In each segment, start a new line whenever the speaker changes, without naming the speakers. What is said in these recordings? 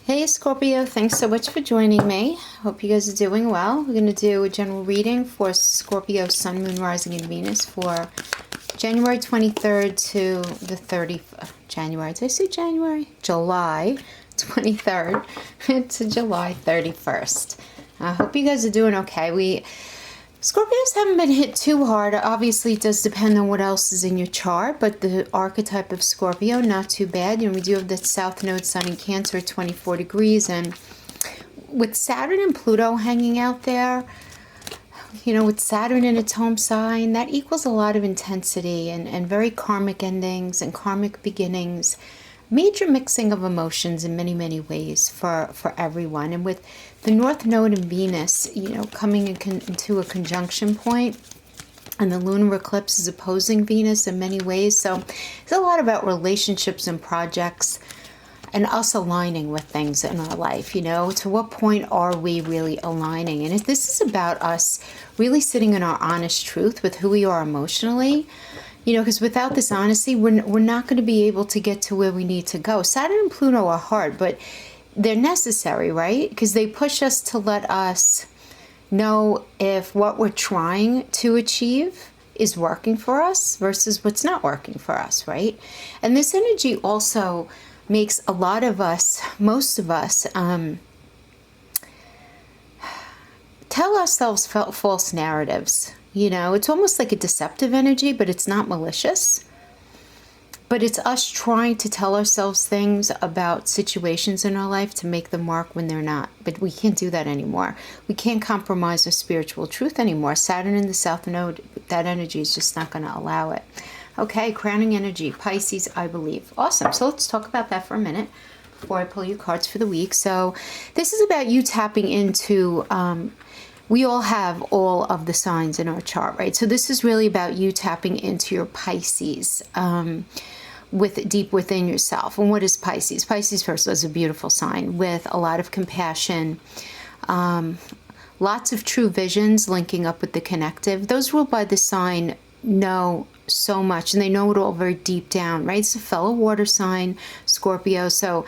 Hey Scorpio, thanks so much for joining me. Hope you guys are doing well. We're going to do a general reading for Scorpio, Sun, Moon, Rising, and Venus for January 23rd to the 30th. January, did I say January? July 23rd to July 31st. I hope you guys are doing okay. Scorpios haven't been hit too hard. Obviously, it does depend on what else is in your chart, but the archetype of Scorpio, not too bad. We do have the South Node, Sun in Cancer at 24 degrees, and with Saturn and Pluto hanging out there, with Saturn in its home sign, that equals a lot of intensity and very karmic endings and karmic beginnings. Major mixing of emotions in many, many ways for everyone. And with the North Node and Venus, coming into a conjunction point, and the lunar eclipse is opposing Venus in many ways. So it's a lot about relationships and projects and us aligning with things in our life. To what point are we really aligning? And if this is about us really sitting in our honest truth with who we are emotionally, because without this honesty, we're not going to be able to get to where we need to go. Saturn and Pluto are hard, but they're necessary, right? Because they push us to let us know if what we're trying to achieve is working for us versus what's not working for us, right? And this energy also makes a lot of us, most of us, tell ourselves false narratives. It's almost like a deceptive energy, but it's not malicious. But it's us trying to tell ourselves things about situations in our life to make them work when they're not. But we can't do that anymore. We can't compromise our spiritual truth anymore. Saturn in the South Node, that energy is just not going to allow it. Okay, crowning energy, Pisces, I believe. Awesome. So let's talk about that for a minute before I pull your cards for the week. So this is about you tapping into... we all have all of the signs in our chart, right? So this is really about you tapping into your Pisces with deep within yourself. And what is Pisces? Pisces, first, is a beautiful sign with a lot of compassion, lots of true visions linking up with the connective. Those ruled by the sign know so much, and they know it all very deep down, right? It's a fellow water sign, Scorpio. So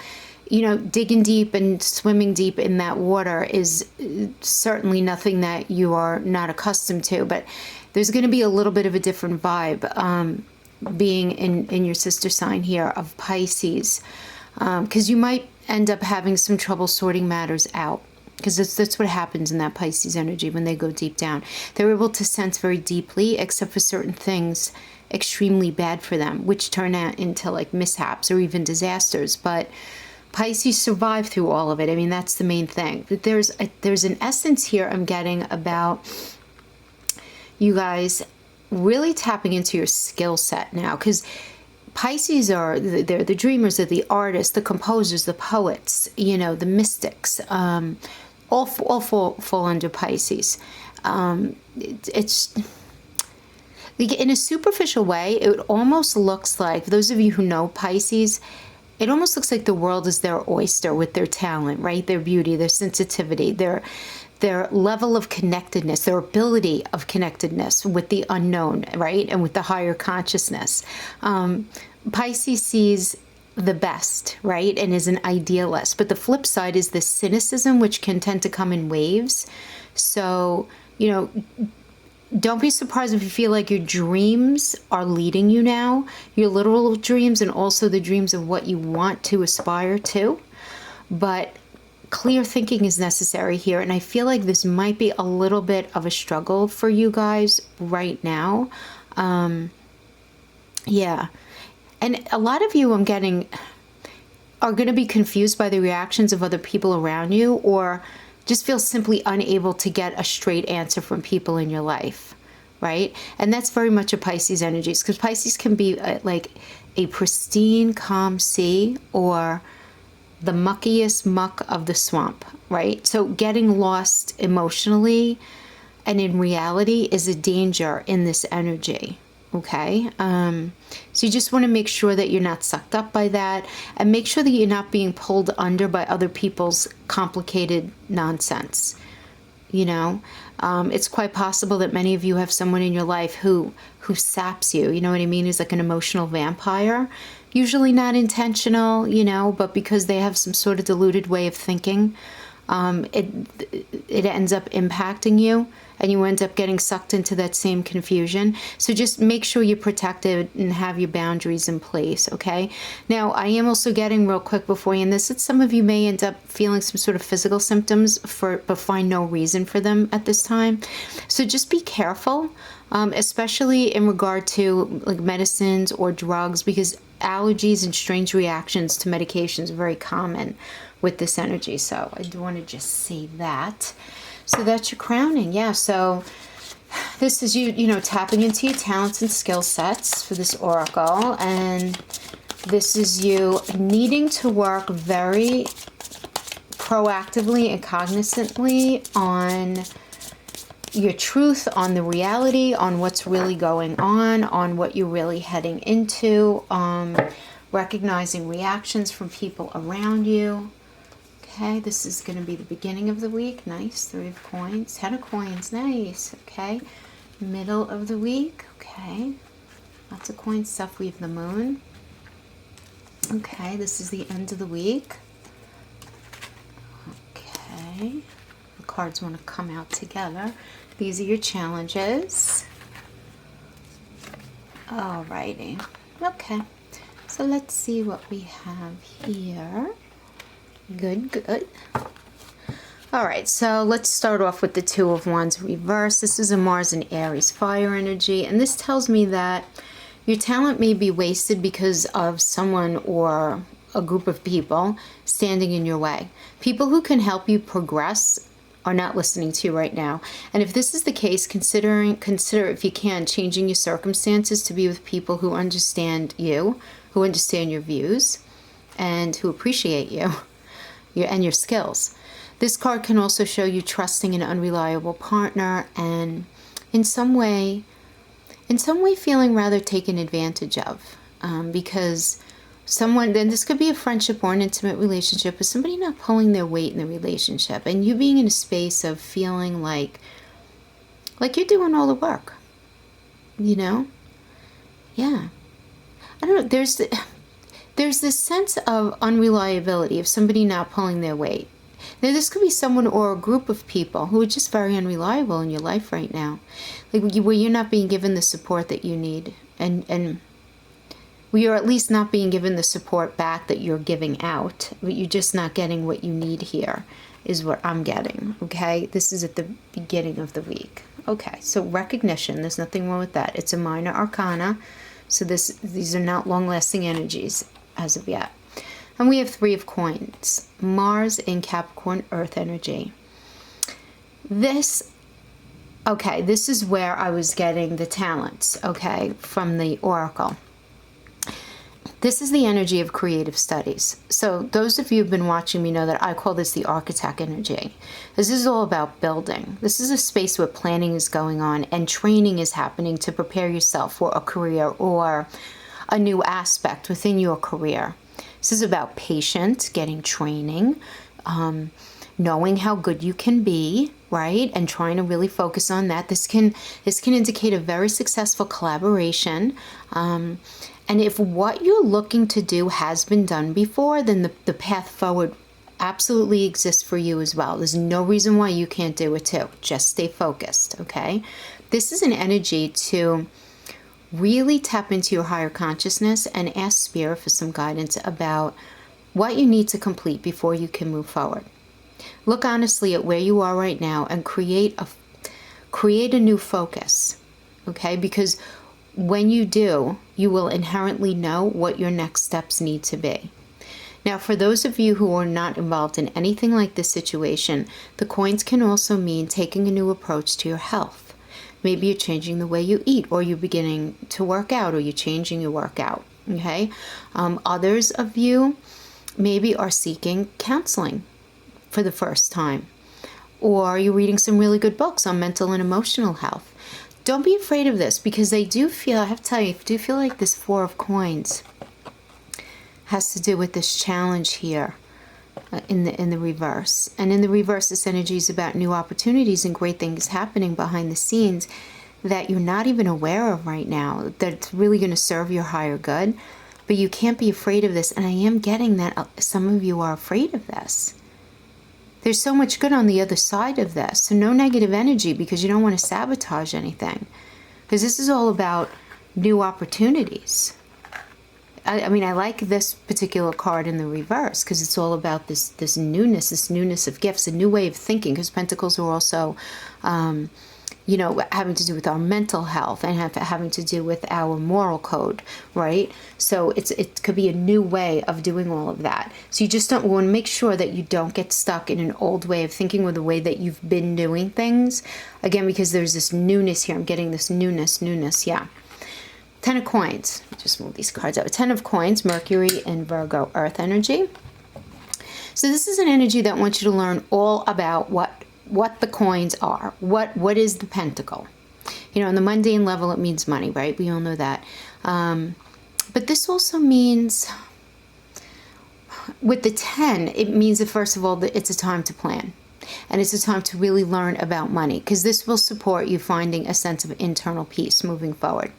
digging deep and swimming deep in that water is certainly nothing that you are not accustomed to, but there's going to be a little bit of a different vibe being in your sister sign here of Pisces, because you might end up having some trouble sorting matters out, because that's what happens in that Pisces energy when they go deep down. They're able to sense very deeply, except for certain things extremely bad for them, which turn out into like mishaps or even disasters. But Pisces survive through all of it. I mean, that's the main thing. But there's an essence here I'm getting about you guys really tapping into your skill set now, because Pisces they're the dreamers, they're the artists, the composers, the poets, the mystics, all fall under Pisces. It's in a superficial way, it almost looks like, for those of you who know Pisces, it almost looks like the world is their oyster with their talent, right? Their beauty, their sensitivity, their level of connectedness, their ability of connectedness with the unknown, right? And with the higher consciousness. Pisces sees the best, right? And is an idealist. But the flip side is this cynicism, which can tend to come in waves. So, don't be surprised if you feel like your dreams are leading you now, your literal dreams and also the dreams of what you want to aspire to. But clear thinking is necessary here. And I feel like this might be a little bit of a struggle for you guys right now. Yeah. And a lot of you I'm getting are going to be confused by the reactions of other people around you, or just feel simply unable to get a straight answer from people in your life, right? And that's very much a Pisces energy, because Pisces can be like a pristine, calm sea, or the muckiest muck of the swamp, right? So getting lost emotionally and in reality is a danger in this energy, okay? So you just want to make sure that you're not sucked up by that, and make sure that you're not being pulled under by other people's complicated nonsense. It's quite possible that many of you have someone in your life who saps you, you know what I mean? Is like an emotional vampire. usually not intentional, you know, but because they have some sort of diluted way of thinking, it ends up impacting you, and you end up getting sucked into that same confusion. So just make sure you're protected and have your boundaries in place, okay? Now, I am also getting, real quick before you end this, that some of you may end up feeling some sort of physical symptoms but find no reason for them at this time. So just be careful, especially in regard to like medicines or drugs, because allergies and strange reactions to medications are very common with this energy. So I do want to just say that. So that's your crowning. Yeah, so this is you know, tapping into your talents and skill sets for this oracle. And this is you needing to work very proactively and cognizantly on your truth, on the reality, on what's really going on what you're really heading into, recognizing reactions from people around you. Okay, this is going to be the beginning of the week. Nice. 3 of coins. 10 of coins. Nice. Okay. Middle of the week. Okay. Lots of coins stuff. We have the moon. Okay, this is the end of the week. Okay. The cards want to come out together. These are your challenges. Alrighty. Okay. So let's see what we have here. Good, good. All right, so let's start off with the 2 of Wands reverse. This is a Mars and Aries fire energy, and this tells me that your talent may be wasted because of someone or a group of people standing in your way. People who can help you progress are not listening to you right now. And if this is the case, consider if you can changing your circumstances to be with people who understand you, who understand your views, and who appreciate you. And your skills. This card can also show you trusting an unreliable partner, and in some way feeling rather taken advantage of, because someone, then this could be a friendship or an intimate relationship, but somebody not pulling their weight in the relationship, and you being in a space of feeling like you're doing all the work, you know? Yeah. I don't know, there's this sense of unreliability, of somebody not pulling their weight. Now, this could be someone or a group of people who are just very unreliable in your life right now. Like where you're not being given the support that you need. And where you're at least not being given the support back that you're giving out. But you're just not getting what you need here, is what I'm getting. Okay? This is at the beginning of the week. Okay, so recognition. There's nothing wrong with that. It's a minor arcana. So these are not long-lasting energies as of yet. And we have 3 of coins. Mars in Capricorn, earth energy. This is where I was getting the talents, okay, from the oracle. This is the energy of creative studies. So those of you who've been watching me know that I call this the architect energy. This is all about building. This is a space where planning is going on and training is happening to prepare yourself for a career or a new aspect within your career. This is about patience, getting training, knowing how good you can be, right? And trying to really focus on that. This can indicate a very successful collaboration. And if what you're looking to do has been done before, then the path forward absolutely exists for you as well. There's no reason why you can't do it too. Just stay focused, okay? This is an energy to really tap into your higher consciousness and ask Spirit for some guidance about what you need to complete before you can move forward. Look honestly at where you are right now and create a new focus, okay? Because when you do, you will inherently know what your next steps need to be. Now, for those of you who are not involved in anything like this situation, the coins can also mean taking a new approach to your health. Maybe you're changing the way you eat, or you're beginning to work out, or you're changing your workout, okay? Others of you maybe are seeking counseling for the first time, or you're reading some really good books on mental and emotional health. Don't be afraid of this, because I have to tell you, I do feel like this 4 of coins has to do with this challenge here in the reverse. And in the reverse, this energy is about new opportunities and great things happening behind the scenes that you're not even aware of right now, that's really going to serve your higher good. But you can't be afraid of this. And I am getting that some of you are afraid of this. There's so much good on the other side of this. So no negative energy, because you don't want to sabotage anything. Because this is all about new opportunities. I mean, I like this particular card in the reverse because it's all about this newness of gifts, a new way of thinking. Because Pentacles are also, you know, having to do with our mental health and having to do with our moral code, right? So it could be a new way of doing all of that. So you just don't want to make sure that you don't get stuck in an old way of thinking or the way that you've been doing things. Again, because there's this newness here. I'm getting this newness, yeah. 10 of Coins. Just move these cards out. 10 of Coins, Mercury and Virgo, Earth energy. So this is an energy that wants you to learn all about what the coins are. What is the pentacle? You know, on the mundane level, it means money, right? We all know that. But this also means, with the 10, it means that, first of all, that it's a time to plan. And it's a time to really learn about money, because this will support you finding a sense of internal peace moving forward.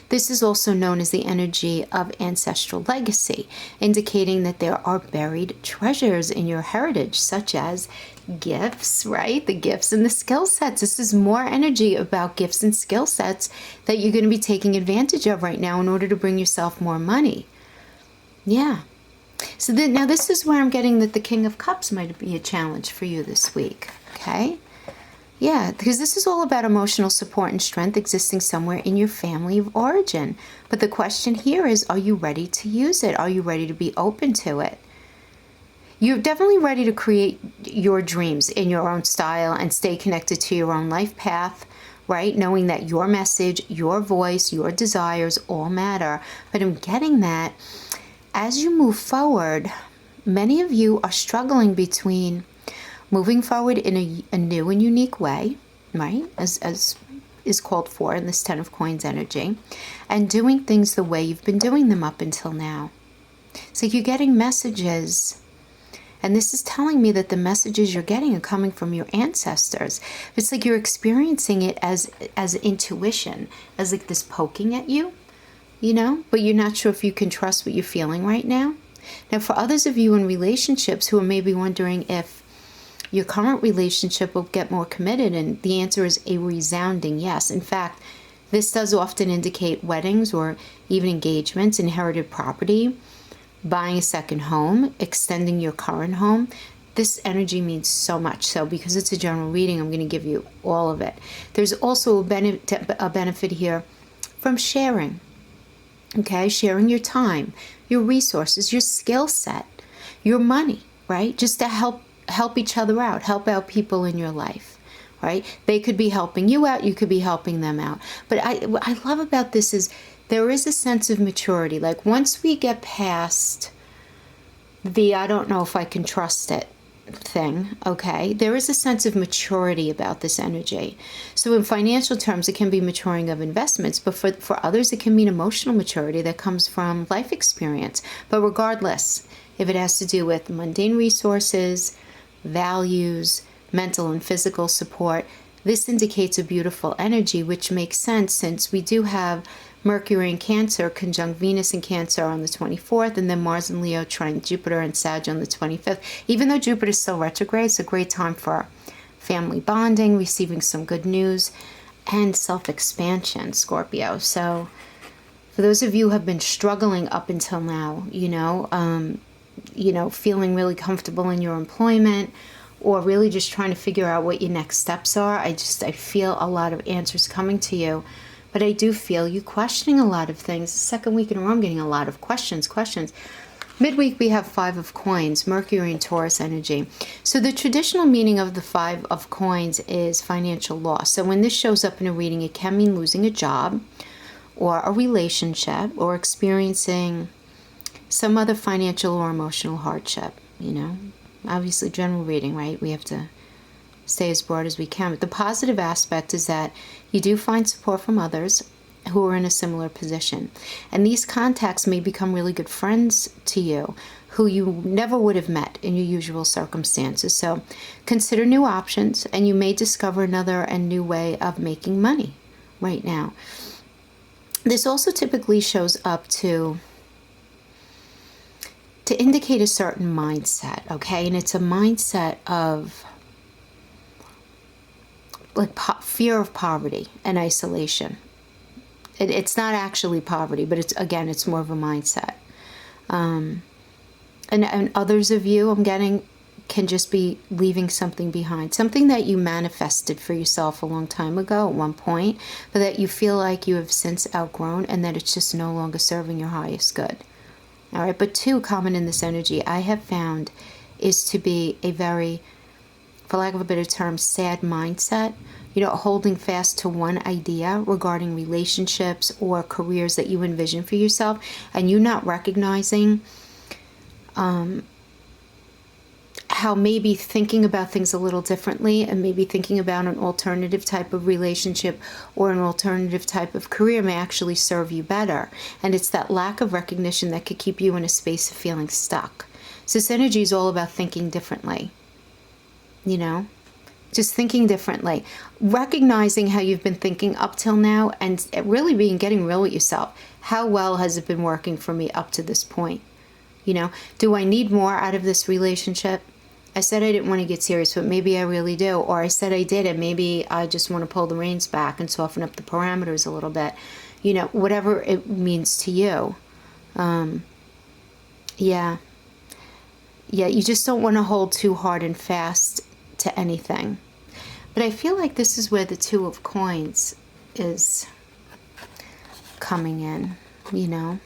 This is also known as the energy of ancestral legacy, indicating that there are buried treasures in your heritage, such as gifts, right? The gifts and the skill sets. This is more energy about gifts and skill sets that you're going to be taking advantage of right now in order to bring yourself more money. Yeah. So then, now this is where I'm getting that the King of Cups might be a challenge for you this week. Okay. Yeah, because this is all about emotional support and strength existing somewhere in your family of origin. But the question here is, are you ready to use it? Are you ready to be open to it? You're definitely ready to create your dreams in your own style and stay connected to your own life path, right? Knowing that your message, your voice, your desires all matter. But I'm getting that as you move forward, many of you are struggling between moving forward in a new and unique way, right? As is called for in this 10 of Coins energy, and doing things the way you've been doing them up until now. So you're getting messages, and this is telling me that the messages you're getting are coming from your ancestors. It's like you're experiencing it as intuition, as like this poking at you, you know, but you're not sure if you can trust what you're feeling right now. Now, for others of you in relationships who are maybe wondering if your current relationship will get more committed, and the answer is a resounding yes. In fact, this does often indicate weddings or even engagements, inherited property, buying a second home, extending your current home. This energy means so much. So because it's a general reading, I'm going to give you all of it. There's also a benefit here from sharing. Okay, sharing your time, your resources, your skill set, your money, right? Just to help each other out, help out people in your life, right? They could be helping you out, you could be helping them out. But what I love about this is there is a sense of maturity. Like once we get past the I don't know if I can trust it thing, okay, there is a sense of maturity about this energy. So in financial terms, it can be maturing of investments, but for others, it can mean emotional maturity that comes from life experience. But regardless, if it has to do with mundane resources, values, mental and physical support, this indicates a beautiful energy, which makes sense since we do have Mercury in Cancer conjunct Venus in Cancer on the 24th, and then Mars in Leo trine Jupiter and Sag on the 25th. Even though Jupiter is still retrograde, it's a great time for family bonding, receiving some good news, and self-expansion, Scorpio. So for those of you who have been struggling up until now, feeling really comfortable in your employment, or really just trying to figure out what your next steps are, I feel a lot of answers coming to you. But I do feel you questioning a lot of things. The second week in a row, I'm getting a lot of questions. Midweek, we have 5 of Coins, Mercury and Taurus energy. So the traditional meaning of the 5 of Coins is financial loss. So when this shows up in a reading, it can mean losing a job or a relationship or experiencing some other financial or emotional hardship, Obviously, general reading, right? We have to stay as broad as we can. But the positive aspect is that you do find support from others who are in a similar position. And these contacts may become really good friends to you who you never would have met in your usual circumstances. So consider new options, and you may discover another and new way of making money right now. This also typically shows up to to indicate a certain mindset, okay? And it's a mindset of like fear of poverty and isolation. It's not actually poverty, but it's more of a mindset. And others of you, I'm getting, can just be leaving something behind, something that you manifested for yourself a long time ago at one point, but that you feel like you have since outgrown and that it's just no longer serving your highest good. All right, but 2 common in this energy I have found is to be a very, for lack of a better term, sad mindset. You know, holding fast to one idea regarding relationships or careers that you envision for yourself, and you not recognizing how maybe thinking about things a little differently and maybe thinking about an alternative type of relationship or an alternative type of career may actually serve you better. And it's that lack of recognition that could keep you in a space of feeling stuck. So this energy is all about thinking differently, you know, just thinking differently, recognizing how you've been thinking up till now and really getting real with yourself. How well has it been working for me up to this point? You know, do I need more out of this relationship? I said I didn't want to get serious, but maybe I really do. Or I said I did, and maybe I just want to pull the reins back and soften up the parameters a little bit. You know, whatever it means to you. Yeah, you just don't want to hold too hard and fast to anything. But I feel like this is where the 2 of coins is coming in, you know.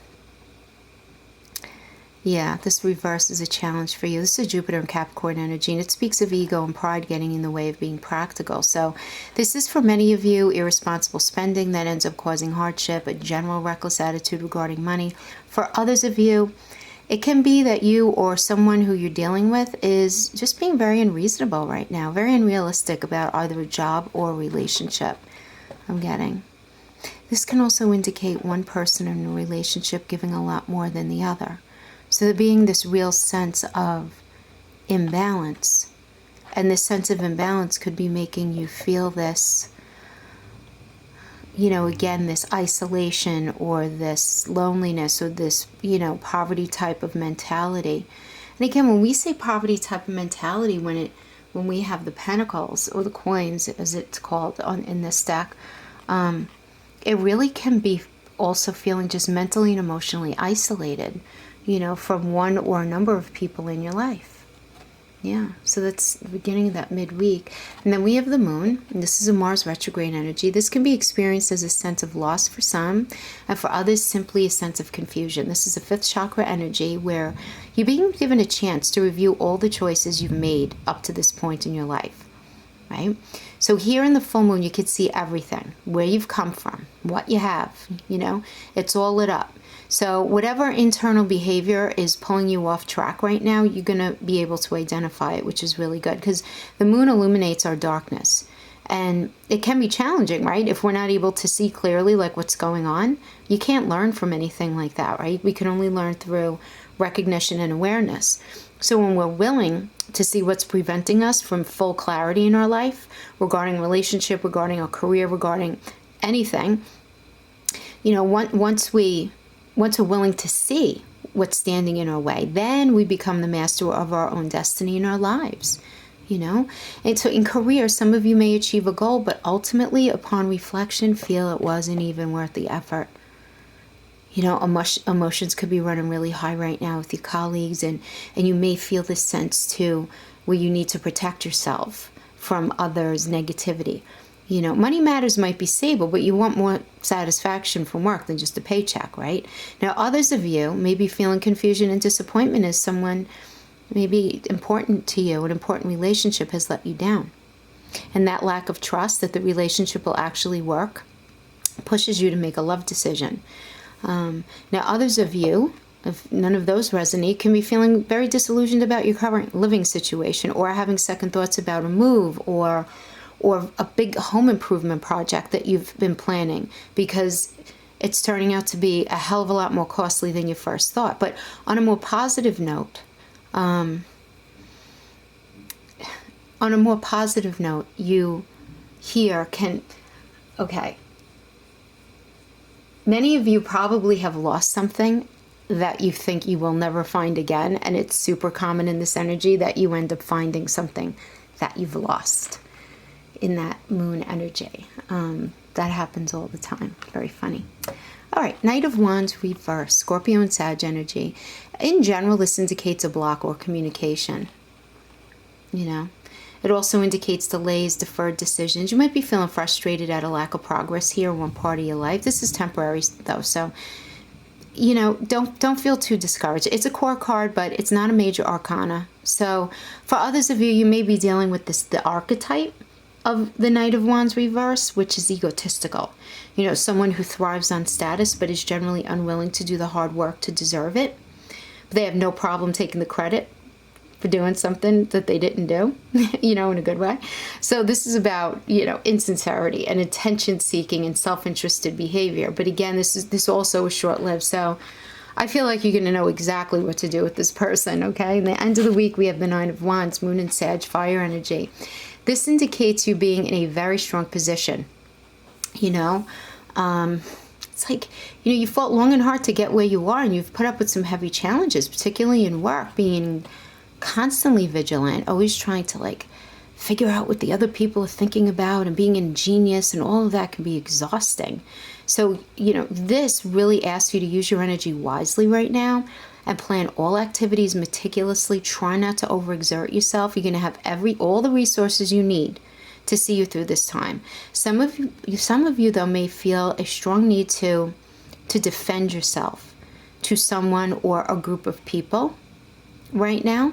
Yeah, this reverse is a challenge for you. This is Jupiter and Capricorn energy, and it speaks of ego and pride getting in the way of being practical. So this is for many of you irresponsible spending that ends up causing hardship, a general reckless attitude regarding money. For others of you, it can be that you or someone who you're dealing with is just being very unreasonable right now, very unrealistic about either a job or a relationship, I'm getting. This can also indicate one person in a relationship giving a lot more than the other. So there being this real sense of imbalance. And this sense of imbalance could be making you feel this, you know, again, this isolation or this loneliness or this, you know, poverty type of mentality. And again, when we say poverty type of mentality, when we have the pentacles or the coins, as it's called in this deck, it really can be also feeling just mentally and emotionally isolated, you know, from one or a number of people in your life. Yeah, so that's the beginning of that midweek. And then we have the moon, and this is a Mars retrograde energy. This can be experienced as a sense of loss for some, and for others, simply a sense of confusion. This is a 5th chakra energy where you're being given a chance to review all the choices you've made up to this point in your life, right? So here in the full moon, you can see everything, where you've come from, what you have, you know, it's all lit up. So whatever internal behavior is pulling you off track right now, you're going to be able to identify it, which is really good because the moon illuminates our darkness. And it can be challenging, right? If we're not able to see clearly like what's going on, you can't learn from anything like that, right? We can only learn through recognition and awareness. So when we're willing to see what's preventing us from full clarity in our life regarding relationship, regarding our career, regarding anything, you know, once we're willing to see what's standing in our way, then we become the master of our own destiny in our lives, you know? And so in career, some of you may achieve a goal, but ultimately, upon reflection, feel it wasn't even worth the effort. You know, emotions could be running really high right now with your colleagues, and you may feel this sense, too, where you need to protect yourself from others' negativity. You know, money matters might be stable, but you want more satisfaction from work than just a paycheck, right? Now, others of you may be feeling confusion and disappointment as someone maybe important to you, an important relationship has let you down. And that lack of trust that the relationship will actually work pushes you to make a love decision. Now, others of you, if none of those resonate, can be feeling very disillusioned about your current living situation or having second thoughts about a move or a big home improvement project that you've been planning because it's turning out to be a hell of a lot more costly than you first thought. But on a more positive note, you here can, okay, many of you probably have lost something that you think you will never find again. And it's super common in this energy that you end up finding something that you've lost in that moon energy. That happens all the time. Very funny. All right, Knight of Wands reverse, Scorpio and Sag energy. In general, this indicates a block or communication. You know, it also indicates delays, deferred decisions. You might be feeling frustrated at a lack of progress here in one part of your life. This is temporary though, so you know, don't feel too discouraged. It's a core card, but it's not a major arcana. So for others of you, you may be dealing with the archetype of the Knight of Wands reverse, which is egotistical. You know, someone who thrives on status but is generally unwilling to do the hard work to deserve it. They have no problem taking the credit for doing something that they didn't do, you know, in a good way. So this is about, you know, insincerity and attention seeking and self-interested behavior. But again, this also is short-lived. So I feel like you're going to know exactly what to do with this person, okay? In the end of the week, we have the Nine of Wands, Moon and Sag, fire energy. This indicates you being in a very strong position, you know. It's like, you know, you fought long and hard to get where you are, and you've put up with some heavy challenges, particularly in work, being constantly vigilant, always trying to like figure out what the other people are thinking about and being ingenious, and all of that can be exhausting. So, you know, this really asks you to use your energy wisely right now and plan all activities meticulously. Try not to overexert yourself. You're going to have all the resources you need to see you through this time. Some of you though may feel a strong need to defend yourself to someone or a group of people right now.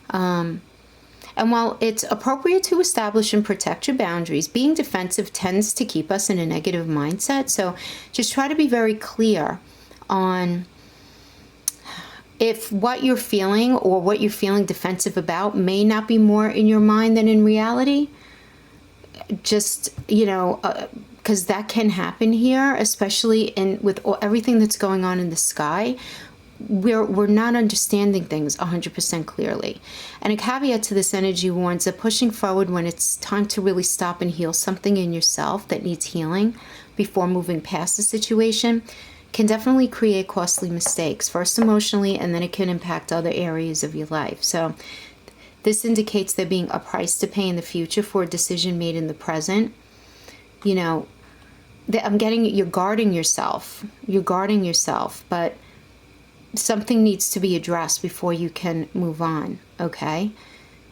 And while it's appropriate to establish and protect your boundaries, being defensive tends to keep us in a negative mindset. So just try to be very clear on if what you're feeling or what you're feeling defensive about may not be more in your mind than in reality. Just, you know, because that can happen here, especially with everything that's going on in the sky. We're not understanding things 100% clearly. And a caveat to this energy warns that pushing forward when it's time to really stop and heal something in yourself that needs healing before moving past the situation can definitely create costly mistakes, first emotionally, and then it can impact other areas of your life. So this indicates there being a price to pay in the future for a decision made in the present. You know, you're guarding yourself. You're guarding yourself, but something needs to be addressed before you can move on, okay?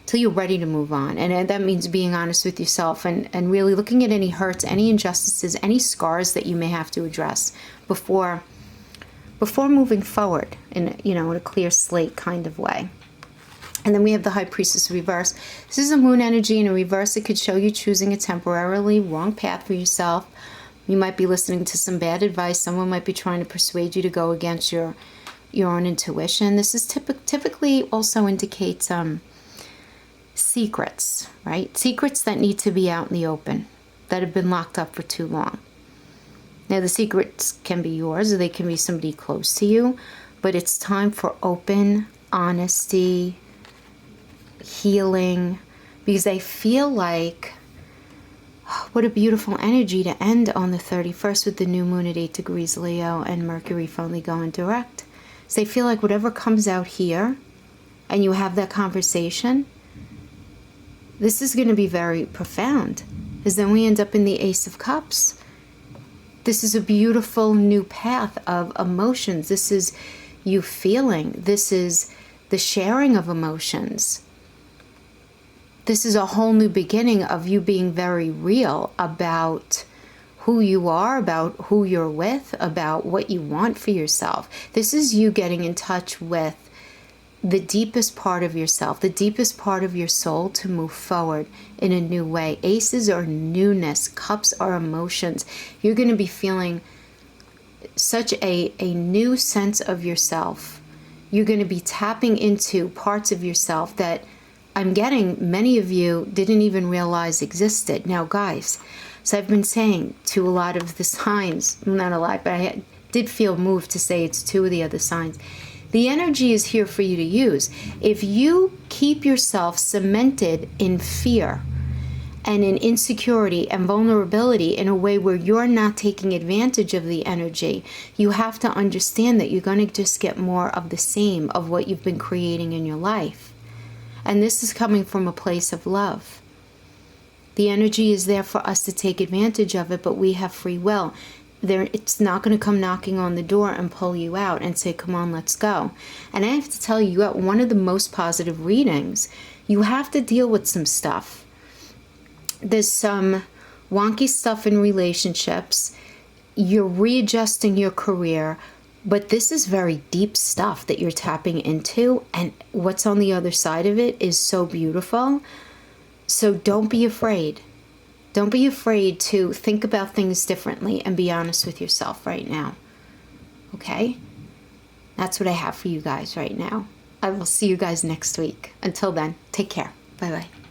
Till you're ready to move on. And that means being honest with yourself and really looking at any hurts, any injustices, any scars that you may have to address before moving forward in, you know, in a clear slate kind of way. And then we have the High Priestess reverse. This is a moon energy in a reverse. It could show you choosing a temporarily wrong path for yourself. You might be listening to some bad advice. Someone might be trying to persuade you to go against your own intuition. This is typically also indicates secrets, right? Secrets that need to be out in the open, that have been locked up for too long. Now, the secrets can be yours or they can be somebody close to you, but it's time for open honesty, healing, because I feel like, what a beautiful energy to end on the 31st with the new moon at 8 degrees Leo and Mercury finally going direct. So I feel like whatever comes out here and you have that conversation, this is going to be very profound, because then we end up in the Ace of Cups. This is a beautiful new path of emotions. This is you feeling. This is the sharing of emotions. This is a whole new beginning of you being very real about who you are, about who you're with, about what you want for yourself. This is you getting in touch with the deepest part of yourself, the deepest part of your soul to move forward in a new way. Aces are newness. Cups are emotions. You're going to be feeling such a new sense of yourself. You're going to be tapping into parts of yourself that I'm getting many of you didn't even realize existed. Now, guys, so I've been saying to a lot of the signs, not a lot, but I did feel moved to say it's two of the other signs. The energy is here for you to use. If you keep yourself cemented in fear and in insecurity and vulnerability in a way where you're not taking advantage of the energy, you have to understand that you're going to just get more of the same of what you've been creating in your life. And this is coming from a place of love. The energy is there for us to take advantage of it, but we have free will. It's not going to come knocking on the door and pull you out and say, come on, let's go. And I have to tell you, at one of the most positive readings, you have to deal with some stuff. There's some wonky stuff in relationships. You're readjusting your career, but this is very deep stuff that you're tapping into, and what's on the other side of it is so beautiful. So don't be afraid. Don't be afraid to think about things differently and be honest with yourself right now. Okay? That's what I have for you guys right now. I will see you guys next week. Until then, take care. Bye-bye.